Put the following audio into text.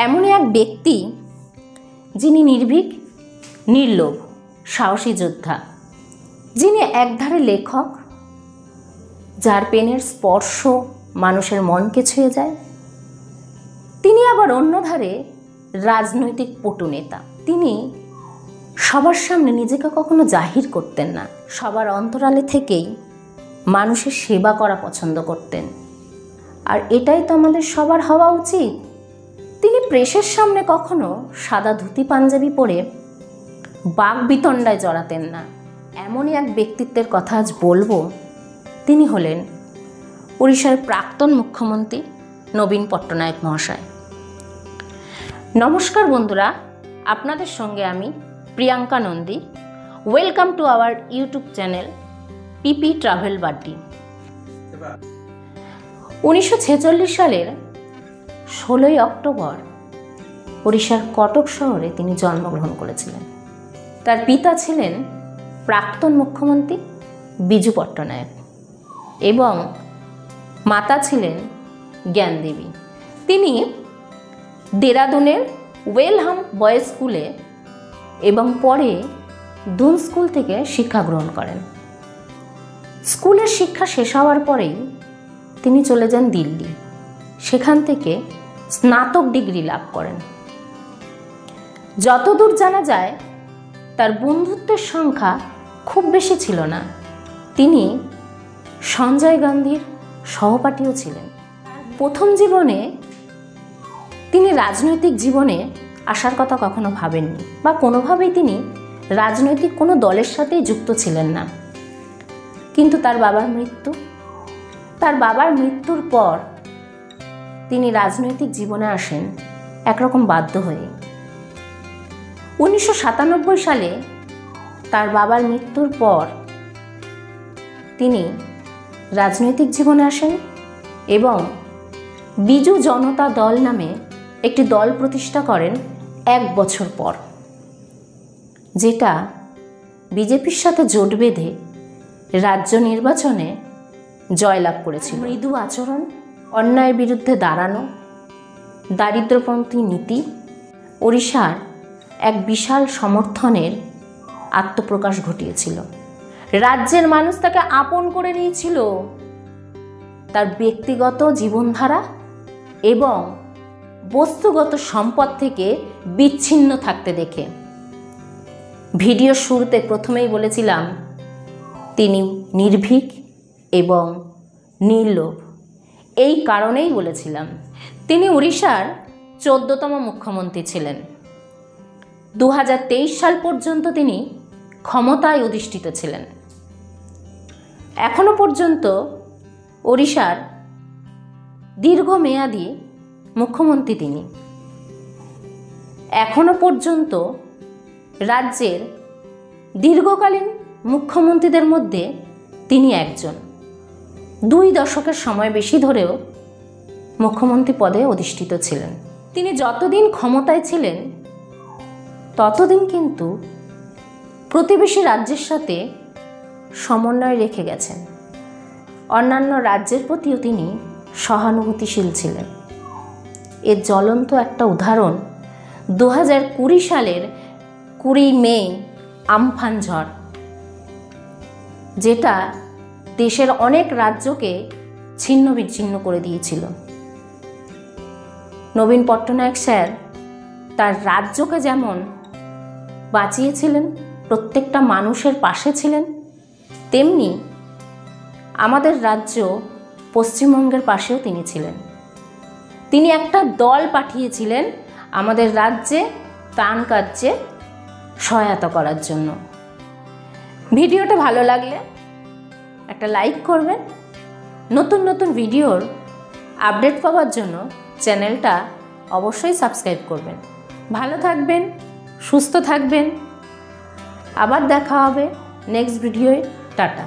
এমনই এক ব্যক্তি যিনি নির্ভীক, নির্লোভ, সাহসী যোদ্ধা, যিনি একধারে লেখক যার পেনের স্পর্শ মানুষের মনকে ছুঁয়ে যায়, তিনি আবার অন্যধারে রাজনৈতিক পটু নেতা। তিনি সবার সামনে নিজেকে কখনো জাহির করতেন না, সবার অন্তরালে থেকেই মানুষের সেবা করা পছন্দ করতেন। আর এটাই তো আমাদের সবার হওয়া উচিত। তিনি প্রেসের সামনে কখনো সাদা ধুতি পাঞ্জাবি পরে বাকবিতণ্ডায় জড়াতেন না। এমনই এক ব্যক্তিত্বের কথা আজ বলবো। তিনি হলেন উড়িষ্যার প্রাক্তন মুখ্যমন্ত্রী নবীন পট্টনায়ক মহাশয়। নমস্কার বন্ধুরা, আপনাদের সঙ্গে আমি Priyanka Nandi. Welcome to our YouTube channel PP travel buddy. 1946 সালের 16ই অক্টোবর ওড়িশার কটক শহরে তিনি জন্মগ্রহণ করেছিলেন। তার পিতা ছিলেন প্রাক্তন মুখ্যমন্ত্রী বিজু পট্টনায়ক এবং মাতা ছিলেন জ্ঞানদেবী। তিনি দেরাদুনের ওয়েলহাম বয়েজ স্কুলে এবং পরে দুন স্কুল থেকে শিক্ষা গ্রহণ করেন। স্কুলের শিক্ষা শেষ হওয়ার পরেই তিনি চলে যান দিল্লি। সেখান থেকে স্নাতক ডিগ্রি লাভ করেন। যতদূর জানা যায় তার বন্ধুত্বের সংখ্যা খুব বেশি ছিল না। তিনি সঞ্জয় গান্ধীর সহপাঠীও ছিলেন। প্রথম জীবনে তিনি রাজনৈতিক জীবনে আসার কথা কখনো ভাবেননি বা কোনোভাবেই তিনি রাজনৈতিক কোনো দলের সাথেই যুক্ত ছিলেন না। কিন্তু তার বাবার মৃত্যুর পর তিনি রাজনৈতিক জীবনে আসেন একরকম বাধ্য হয়ে। 1997 সালে তার বাবার মৃত্যুর পর তিনি রাজনৈতিক জীবনে আসেন এবং বিজু জনতা দল নামে একটি দল প্রতিষ্ঠা করেন 1 বছর পর, যেটা বিজেপির সাথে জোট বেঁধে রাজ্য নির্বাচনে জয়লাভ করেছিল। মৃদু আচরণ, অন্যায়ের বিরুদ্ধে দাঁড়ানো, দারিদ্র্যপন্থী নীতি ওড়িশার এক বিশাল সমর্থনের আত্মপ্রকাশ ঘটিয়েছিল। রাজ্যের মানুষ তাকে আপন করে নিয়েছিল তার ব্যক্তিগত জীবনধারা এবং বস্তুগত সম্পদ থেকে বিচ্ছিন্ন থাকতে দেখে। ভিডিওর শুরুতে প্রথমেই বলেছিলাম তিনি নির্ভীক এবং নির্লোভ। এই কারণেই বলেছিলাম। তিনি উড়িষ্যার 14তম মুখ্যমন্ত্রী ছিলেন। 2023 সাল পর্যন্ত তিনি ক্ষমতায় অধিষ্ঠিত ছিলেন। এখনো পর্যন্ত ওড়িশার দীর্ঘমেয়াদী মুখ্যমন্ত্রী তিনি। এখনো পর্যন্ত রাজ্যের দীর্ঘকালীন মুখ্যমন্ত্রীদের মধ্যে তিনি একজন। 2 দশকের সময় বেশি ধরেও মুখ্যমন্ত্রী পদে অধিষ্ঠিত ছিলেন। তিনি যতদিন ক্ষমতায় ছিলেন ততদিন কিন্তু প্রতিবেশী রাজ্যের সাথে সমন্বয় রেখে গেছেন। অন্যান্য রাজ্যের প্রতিও তিনি সহানুভূতিশীল ছিলেন। এর জ্বলন্ত একটা উদাহরণ 2020 সালের 20 মে আমফান ঝড়, যেটা দেশের অনেক রাজ্যকে ছিন্ন বিচ্ছিন্ন করে দিয়েছিল। নবীন পট্টনায়ক স্যার তার রাজ্যকে যেমন বাঁচিয়েছিলেন, প্রত্যেকটা মানুষের পাশে ছিলেন, তেমনি আমাদের রাজ্য পশ্চিমবঙ্গের পাশেও তিনি ছিলেন। তিনি একটা দল পাঠিয়েছিলেন আমাদের রাজ্যে ত্রাণ কার্যে সহায়তা করার জন্য। ভিডিওটা ভালো লাগলে একটা লাইক করবেন। নতুন নতুন ভিডিওর আপডেট পাওয়ার জন্য চ্যানেলটা অবশ্যই সাবস্ক্রাইব করবেন। ভালো থাকবেন, সুস্থ থাকবেন। আবার দেখা হবে নেক্সট ভিডিওয়। টাটা।